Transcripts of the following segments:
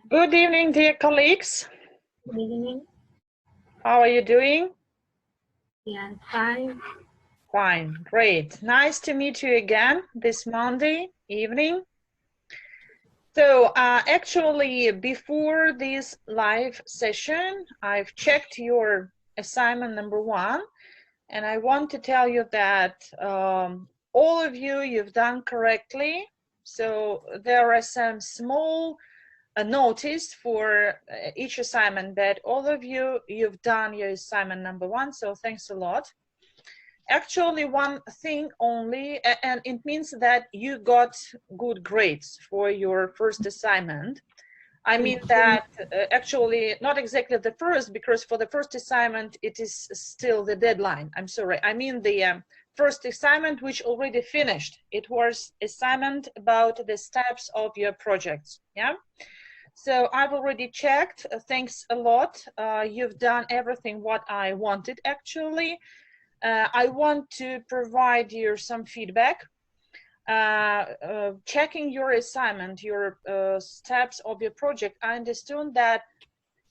Good evening, dear colleagues. Good evening. How are you doing? Yeah, fine. Fine, great. Nice to meet you again this Monday evening. So actually, before this live session, I've checked your assignment number 1, and I want to tell you that all of you've done correctly. So there are some small notice for each assignment, but all of you've done your assignment number 1, so thanks a lot. Actually, one thing only, and it means that you got good grades for your first assignment. I mean that actually not exactly the first, because for the first assignment it is still the deadline. I'm sorry, I mean the first assignment which already finished. It was assignment about the steps of your projects. Yeah. So I've already checked. Thanks a lot. You've done everything what I wanted, actually. I want to provide you some feedback. Checking your assignment, your steps of your project, I understood that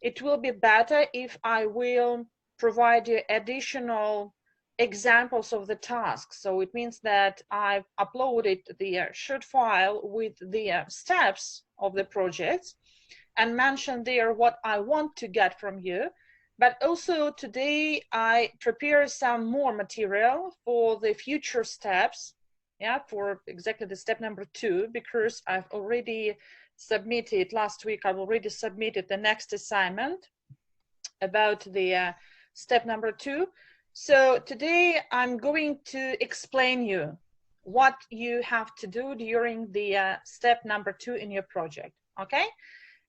it will be better if I will provide you additional examples of the tasks. So it means that I've uploaded the short file with the steps of the projects and mention there what I want to get from you. But also today I prepare some more material for the future steps, yeah, for exactly the step number 2, because I've already submitted, last week I've already submitted the next assignment about the step number 2. So today I'm going to explain you what you have to do during the step number 2 in your project, okay?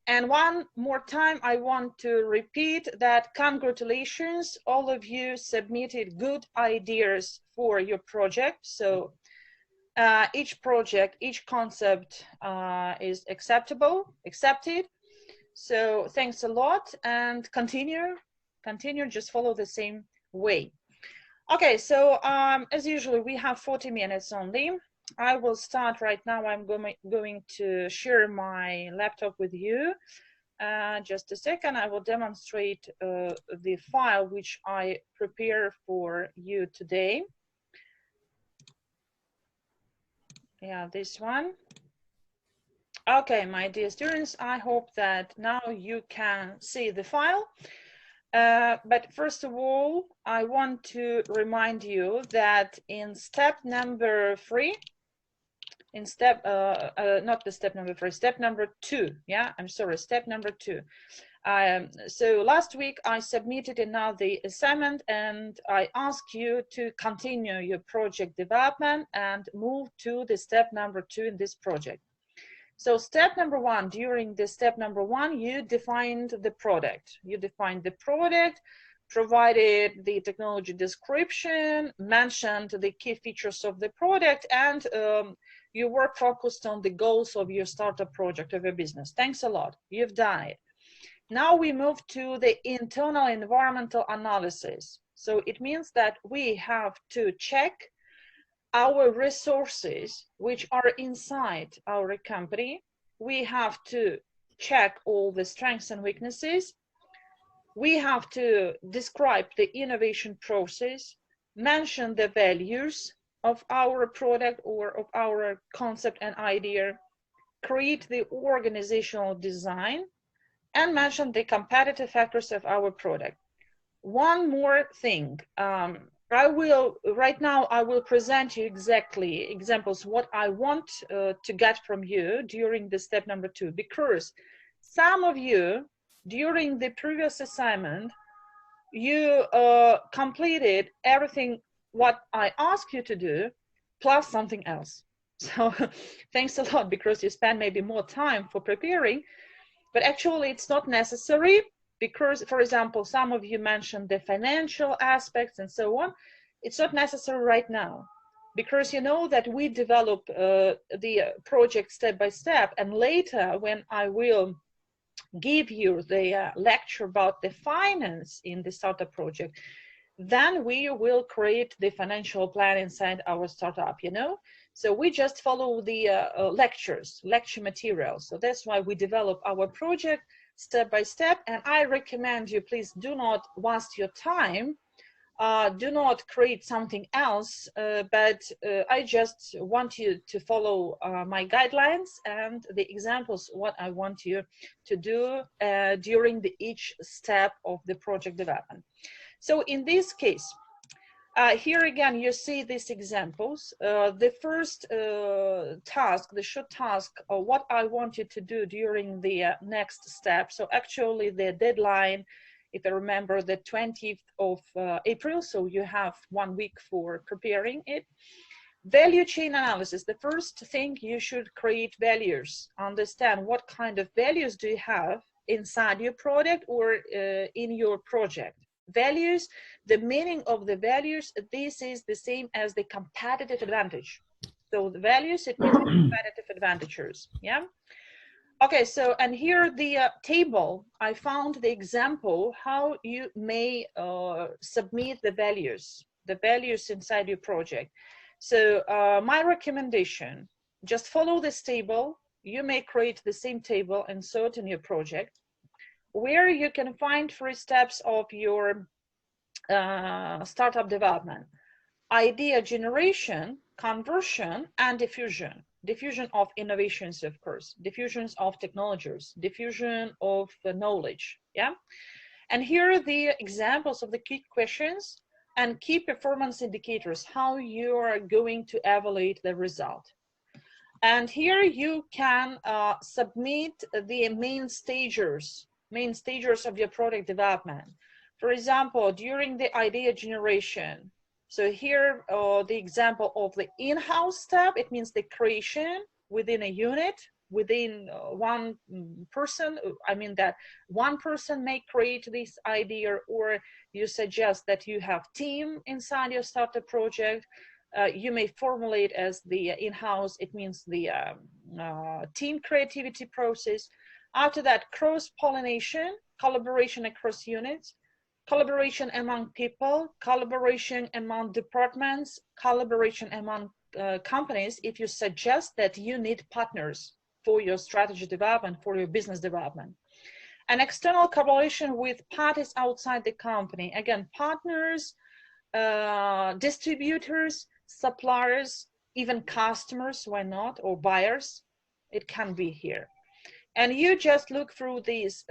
And one more time, I want to repeat that congratulations, all of you submitted good ideas for your project. So each project, each concept is accepted. So thanks a lot, and continue, just follow the same way. Okay, so as usual, we have 40 minutes only. I will start right now. I'm going to share my laptop with you. Just a second, I will demonstrate the file which I prepare for you today. Yeah, this one. Okay, my dear students, I hope that now you can see the file. But first of all, I want to remind you that in step number 3, in step, not the step number 3, step number 2, yeah, I'm sorry, step number 2. So last week I submitted another assignment and I asked you to continue your project development and move to the step number 2 in this project. So step number 1, during the step number 1, you defined the product. You defined the product, provided the technology description, mentioned the key features of the product, and you work focused on the goals of your startup project of your business. Thanks a lot. You've done it. Now we move to the internal environmental analysis. So it means that we have to check our resources which are inside our company. We have to check all the strengths and weaknesses. We have to describe the innovation process, mention the values of our product or of our concept and idea, create the organizational design, and mention the competitive factors of our product. One more thing, right now I will present you exactly examples what I want to get from you during the step number 2, because some of you during the previous assignment, you completed everything what I asked you to do, plus something else. So thanks a lot, because you spend maybe more time for preparing, but actually it's not necessary, because, for example, some of you mentioned the financial aspects and so on. It's not necessary right now, because you know that we develop the project step by step, and later when I will give you the lecture about the finance in the startup project, then we will create the financial plan inside our startup, you know. So we just follow the lecture materials. So that's why we develop our project step by step. And I recommend you, please do not waste your time. Do not create something else, but I just want you to follow my guidelines and the examples, what I want you to do during each step of the project development. So in this case, here again, you see these examples. The first task, the short task, what I want you to do during the next step. So actually the deadline, if I remember, the 20th of April, so you have 1 week for preparing it. Value chain analysis. The first thing, you should create values. Understand what kind of values do you have inside your product or in your project. Values, the meaning of the values, this is the same as the competitive advantage. So the values, it means competitive advantages. Yeah. Okay, so, and here the table, I found the example how you may submit the values inside your project. So my recommendation, just follow this table. You may create the same table, insert in your project, where you can find 3 steps of your startup development: idea generation, conversion, and diffusion. Diffusion of innovations, of course, diffusions of technologies, diffusion of knowledge. Yeah. And here are the examples of the key questions and key performance indicators, how you are going to evaluate the result. And here you can submit the main stagers of your product development. For example, during the idea generation. So here, the example of the in-house step, it means the creation within a unit, within one person. I mean that one person may create this idea, or you suggest that you have team inside your startup project. You may formulate as the in-house, it means the team creativity process. After that, cross-pollination, collaboration across units, collaboration among people, collaboration among departments, collaboration among companies, if you suggest that you need partners for your strategy development, for your business development. And external collaboration with parties outside the company. Again, partners, distributors, suppliers, even customers, why not, or buyers, it can be here. And you just look through these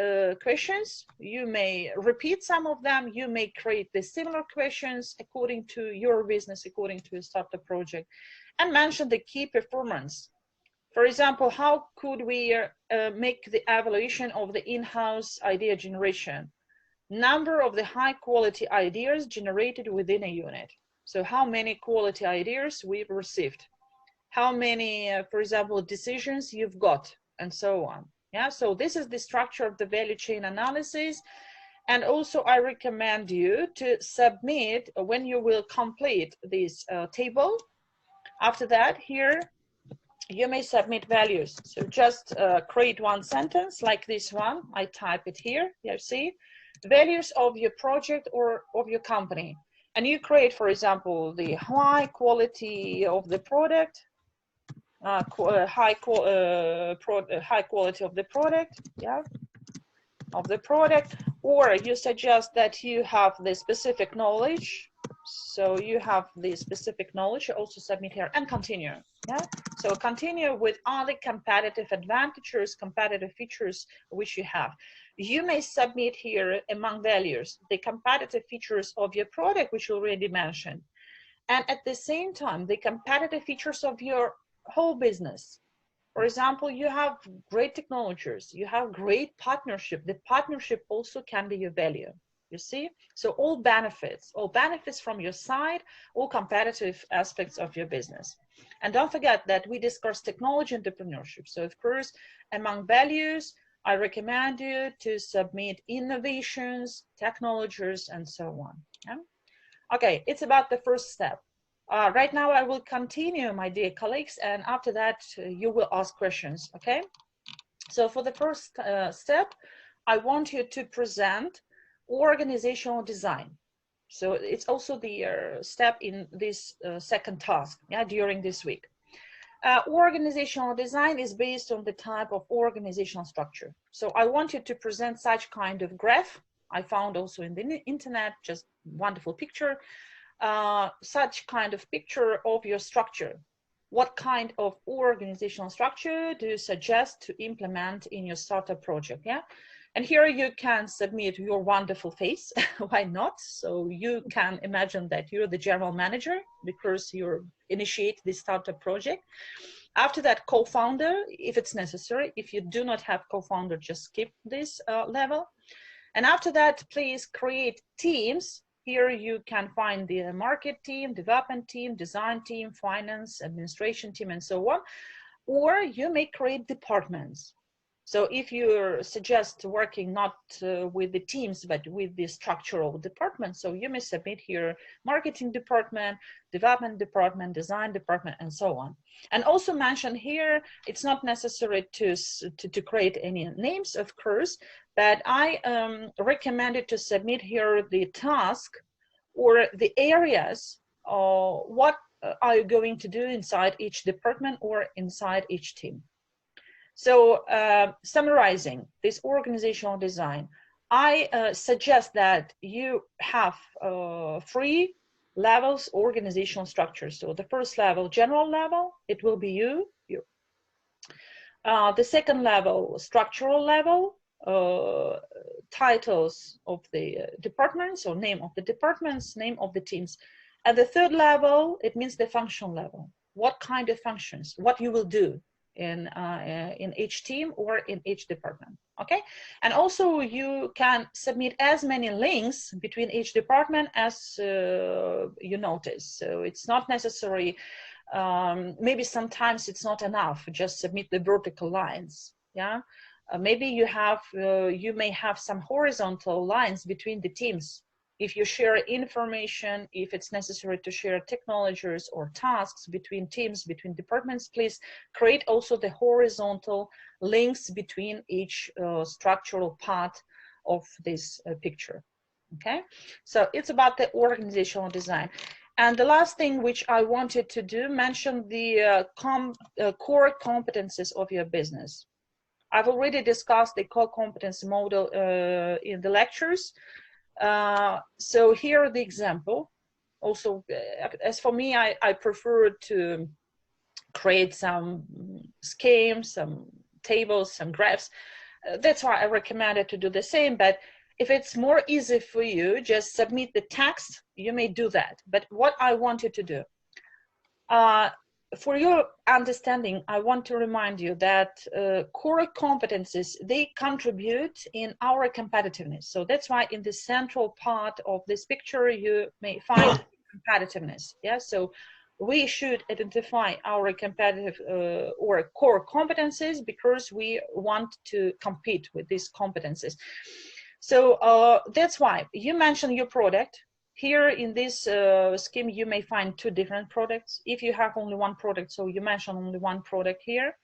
questions. You may repeat some of them. You may create the similar questions according to your business, according to a startup project, and mention the key performance. For example, how could we make the evaluation of the in-house idea generation? Number of the high quality ideas generated within a unit. So how many quality ideas we've received, how many, for example, decisions you've got, and so on. Yeah, so this is the structure of the value chain analysis. And also I recommend you to submit when you will complete this table. After that, here you may submit values. So just create one sentence like this one. I type it here. You see, values of your project or of your company. And you create, for example, the high quality of the product, high quality of the product, yeah, of the product, or you suggest that you have the specific knowledge. So you have the specific knowledge, you also submit here, and continue. Yeah. So continue with all the competitive advantages, competitive features which you have. You may submit here among values the competitive features of your product, which you already mentioned, and at the same time the competitive features of your whole business. For example, you have great technologies, you have great partnership. The partnership also can be your value. You see? So all benefits from your side, all competitive aspects of your business. And don't forget that we discuss technology entrepreneurship. So of course, among values, I recommend you to submit innovations, technologies, and so on. Yeah? Okay, it's about the first step. Right now, I will continue, my dear colleagues, and after that, you will ask questions, okay? So for the first step, I want you to present organizational design. So it's also the step in this second task, yeah, during this week. Organizational design is based on the type of organizational structure. So I wanted to present such kind of graph. I found also in the internet, just wonderful picture, such kind of picture of your structure. What kind of organizational structure do you suggest to implement in your startup project? Yeah. And here you can submit your wonderful face. Why not? So you can imagine that you're the general manager because you initiate this startup project. After that, co-founder, if it's necessary. If you do not have co-founder, just skip this level. And after that, please create teams. Here you can find the market team, development team, design team, finance, administration team, and so on. Or you may create departments. So if you suggest working not with the teams, but with the structural department, so you may submit here marketing department, development department, design department, and so on. And also mention here, it's not necessary to create any names, of course, but I recommended to submit here the task or the areas, what are you going to do inside each department or inside each team. So summarizing this organizational design, I suggest that you have 3 levels organizational structure. So the first level, general level, it will be you. The second level, structural level, titles of the departments or name of the departments, name of the teams. At the third level, it means the function level. What kind of functions, what you will do in each team or in each department, okay? And also you can submit as many links between each department as you notice. So it's not necessary, maybe sometimes it's not enough, just submit the vertical lines, yeah? Maybe you may have some horizontal lines between the teams. If you share information, if it's necessary to share technologies or tasks between teams, between departments, please create also the horizontal links between each structural part of this picture, okay? So it's about the organizational design. And the last thing which I wanted to do, mention the core competencies of your business. I've already discussed the core competency model in the lectures. So here the example. Also, as for me, I prefer to create some schemes, some tables, some graphs. That's why I recommended to do the same. But if it's more easy for you, just submit the text. You may do that. But what I want you to do, for your understanding, I want to remind you that core competencies, they contribute in our competitiveness. So that's why in the central part of this picture, you may find competitiveness. Yeah, so we should identify our competitive or core competencies because we want to compete with these competencies. So that's why you mentioned your product. Here in this scheme, you may find 2 different products. If you have only one product, so you mention only one product here.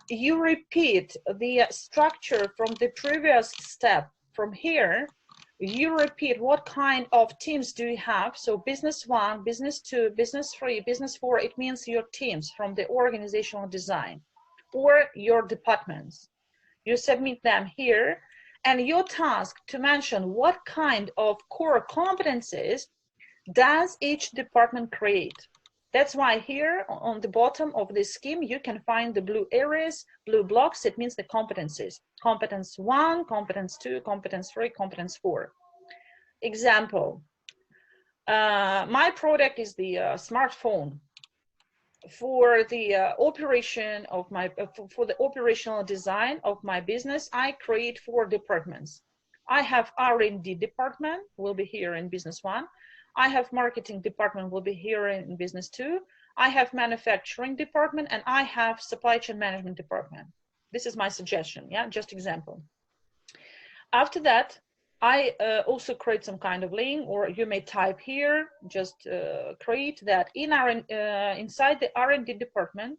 You repeat the structure from the previous step. From here, you repeat what kind of teams do you have. So business 1, business 2, business 3, business 4, it means your teams from the organizational design or your departments. You submit them here. And your task to mention what kind of core competencies does each department create. That's why here on the bottom of this scheme, you can find the blue areas, blue blocks. It means the competencies. Competence 1, competence 2, competence 3, competence 4. Example, my product is the smartphone. For the operation of my for the operational design of my business, I create 4 departments. I have R&D department, will be here in business 1. I have marketing department, will be here in business 2. I have manufacturing department, and I have supply chain management department. This is my suggestion, yeah, just example. After that, I also create some kind of link, or you may type here, just create that in our inside the R&D department,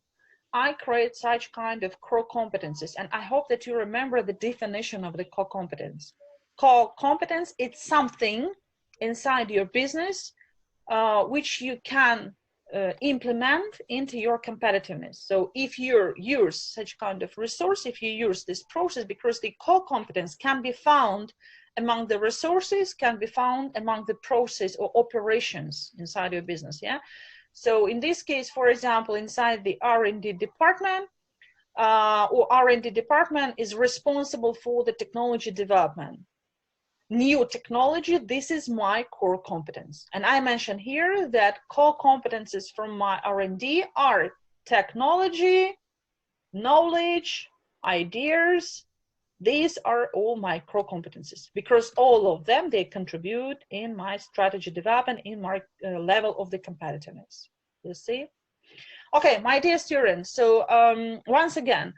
I create such kind of core competencies. And I hope that you remember the definition of the core competence. Core competence, it's something inside your business, which you can implement into your competitiveness. So if you use such kind of resource, if you use this process, because the core competence can be found among the resources, can be found among the process or operations inside your business. Yeah. So in this case, for example, inside the R&D department, or R&D department is responsible for the technology development. New technology, this is my core competence. And I mentioned here that core competences from my R&D are technology, knowledge, ideas. These are all my core competencies, because all of them, they contribute in my strategy development, in my level of the competitiveness. You see? Okay, my dear students, so once again,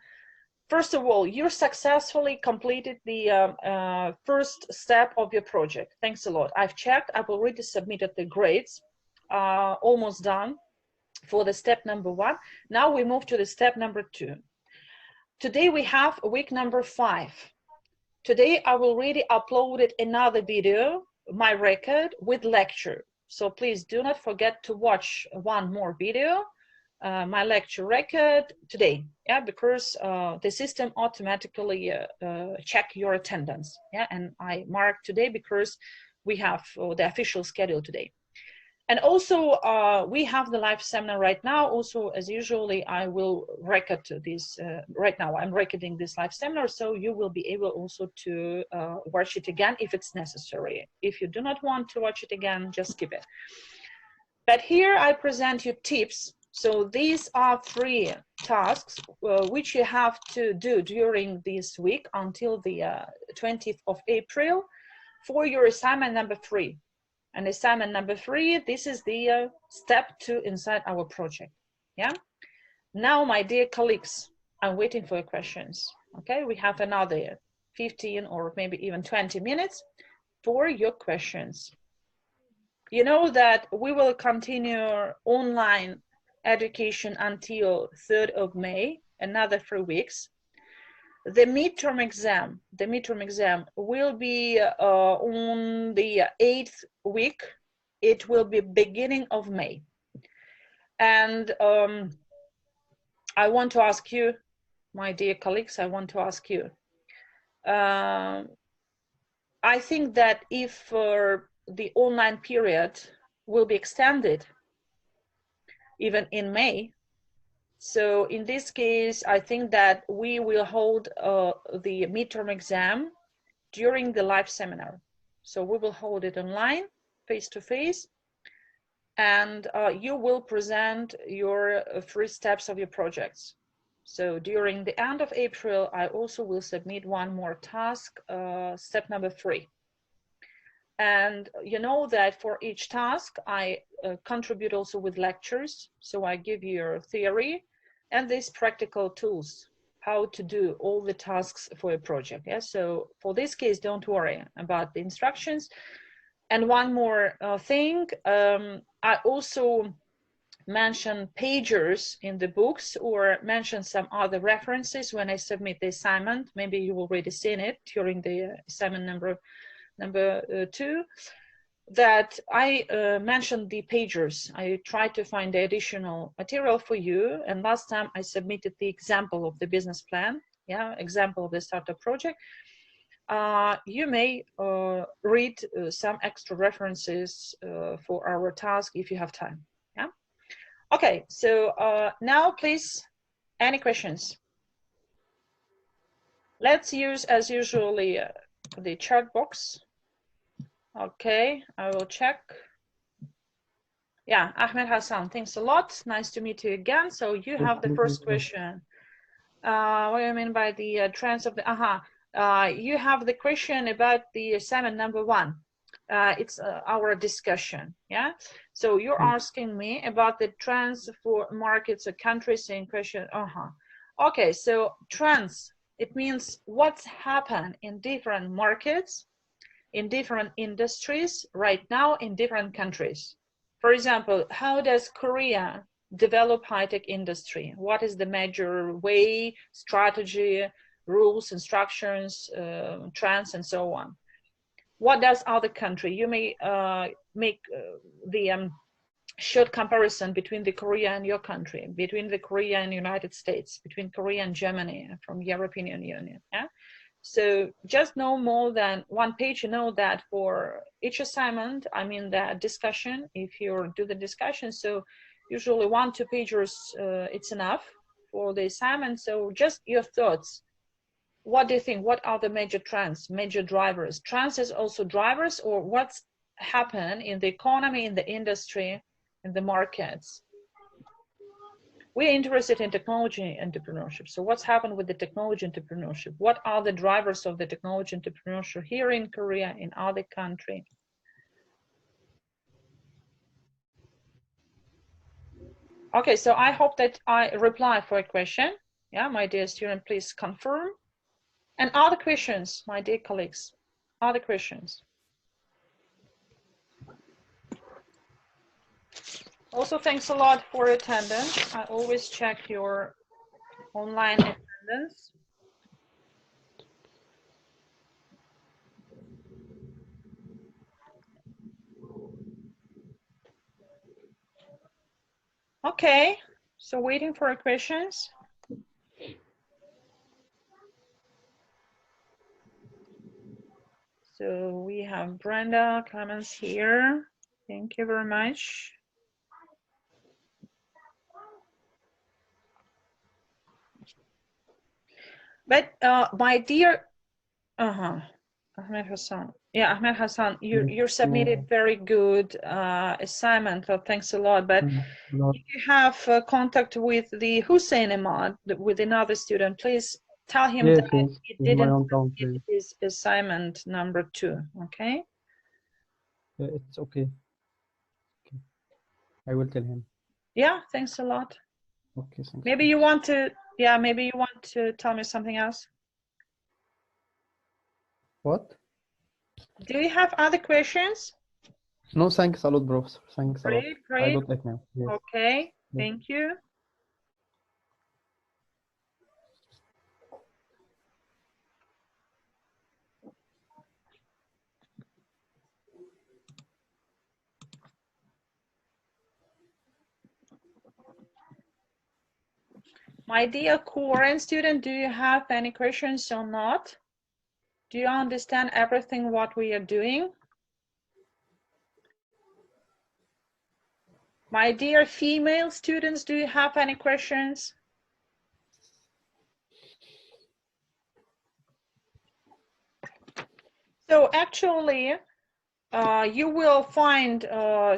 first of all, you successfully completed the first step of your project. Thanks a lot. I've checked, I've already submitted the grades, almost done for the step number 1. Now we move to the step number 2. Today we have week number 5. Today I will already uploaded another video, my record with lecture. So please do not forget to watch one more video, my lecture record today, yeah, because the system automatically check your attendance, yeah, and I mark today because we have the official schedule today. And also we have the live seminar right now. Also, as usually, I will record this right now. I'm recording this live seminar, so you will be able also to watch it again if it's necessary. If you do not want to watch it again, just skip it. But here I present you tips. So these are 3 tasks which you have to do during this week until the 20th of April for your assignment number 3. And assignment number 3, this is the step 2 inside our project. Yeah. Now, my dear colleagues, I'm waiting for your questions. Okay, we have another 15 or maybe even 20 minutes for your questions. You know that we will continue online education until 3rd of May, another 3 weeks. The midterm exam will be on the 8th week. It will be beginning of May. And I want to ask you, my dear colleagues, I want to ask you, I think that if the online period will be extended even in May, so in this case, I think that we will hold the midterm exam during the live seminar. So we will hold it online, face-to-face, and you will present your 3 steps of your projects. So during the end of April, I also will submit one more task, step number 3. And you know that for each task, I contribute also with lectures. So I give you your theory and these practical tools, how to do all the tasks for a project. Yeah? So for this case, don't worry about the instructions. And one more thing, I also mention pagers in the books or mention some other references when I submit the assignment. Maybe you've already seen it during the assignment number 2, that I mentioned the pagers. I tried to find the additional material for you, and last time I submitted the example of the business plan, yeah, example of the startup project. You may read some extra references for our task if you have time. Yeah. Okay. So now, please, any questions? Let's use, as usually, the chat box. Okay, I will check. Yeah, Ahmed Hassan, thanks a lot. Nice to meet you again. So you have the first question. What do you mean by the trends of the, you have the question about the assignment number 1. It's our discussion, yeah? So you're asking me about the trends for markets or countries in question, Okay, so trends, it means what's happened in different markets, in different industries right now in different countries. For example, how does Korea develop high-tech industry? What is the major way, strategy, rules, instructions, trends, and so on? what does other country? You may make the short comparison between the Korea and your country, between the Korea and United States, between Korea and Germany from European Union. Yeah? So just no more than one page. You know that for each assignment, I mean that discussion, if you do the discussion, so usually 1-2 pages, it's enough for the assignment. So just your thoughts. What do you think? What are the major trends, major drivers? Trends is also drivers, or what's happened in the economy, in the industry, in the markets? We're interested in technology entrepreneurship. So what's happened with the technology entrepreneurship? What are the drivers of the technology entrepreneurship here in Korea, in other countries? Okay, so I hope that I reply for a question. Yeah, my dear student, please confirm. And other questions, my dear colleagues, other questions? Also, thanks a lot for attendance. I always check your online attendance. Okay, so waiting for questions. So we have Brenda comments here. Thank you very much. But my dear, Ahmed Hassan. Yeah, Ahmed Hassan, you submitted very good assignment. So thanks a lot. But if you have contact with the Hussein Ahmad, with another student, please tell him that he didn't submit his assignment number 2. Okay. It's okay. I will tell him. Yeah, thanks a lot. Okay, thanks. Maybe you want to, yeah, maybe you want to tell me something else. What? Do you have other questions? No, thanks a lot, bro. Thanks a lot. Great. I got it now. Yes. Okay, Yes. thank you. My dear current student, do you have any questions or not? Do you understand everything what we are doing? My dear female students, do you have any questions? So actually, you will find,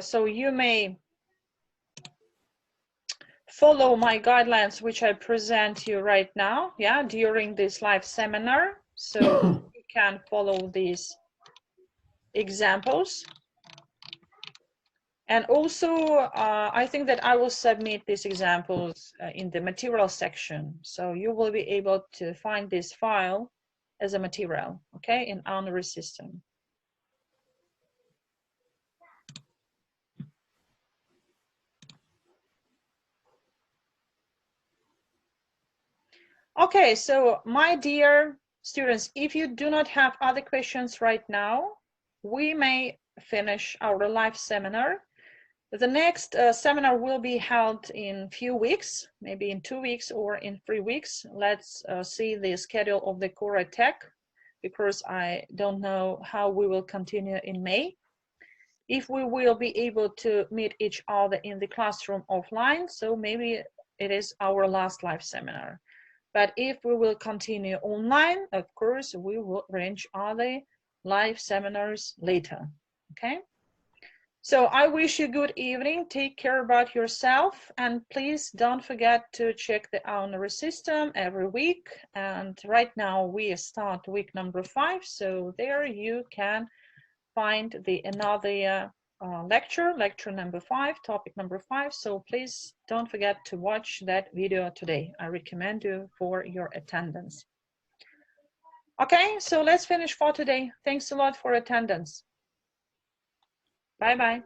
so you may follow my guidelines, which I present you right now, yeah, during this live seminar. So you can follow these examples. And also, I think that I will submit these examples in the material section. So you will be able to find this file as a material, okay, in Honorary System. Okay, so my dear students, if you do not have other questions right now, we may finish our live seminar. The next seminar will be held in few weeks, maybe in 2 weeks or in 3 weeks. Let's see the schedule of the Core Tech, because I don't know how we will continue in May. If we will be able to meet each other in the classroom offline, so maybe it is our last live seminar. But if we will continue online, of course, we will arrange other live seminars later, okay? So I wish you good evening. Take care about yourself, and please don't forget to check the Honorary System every week. And right now we start week number 5, so there you can find another lecture number 5, topic number 5. So please don't forget to watch that video today. I recommend you for your attendance. Okay, so let's finish for today. Thanks a lot for attendance. Bye-bye.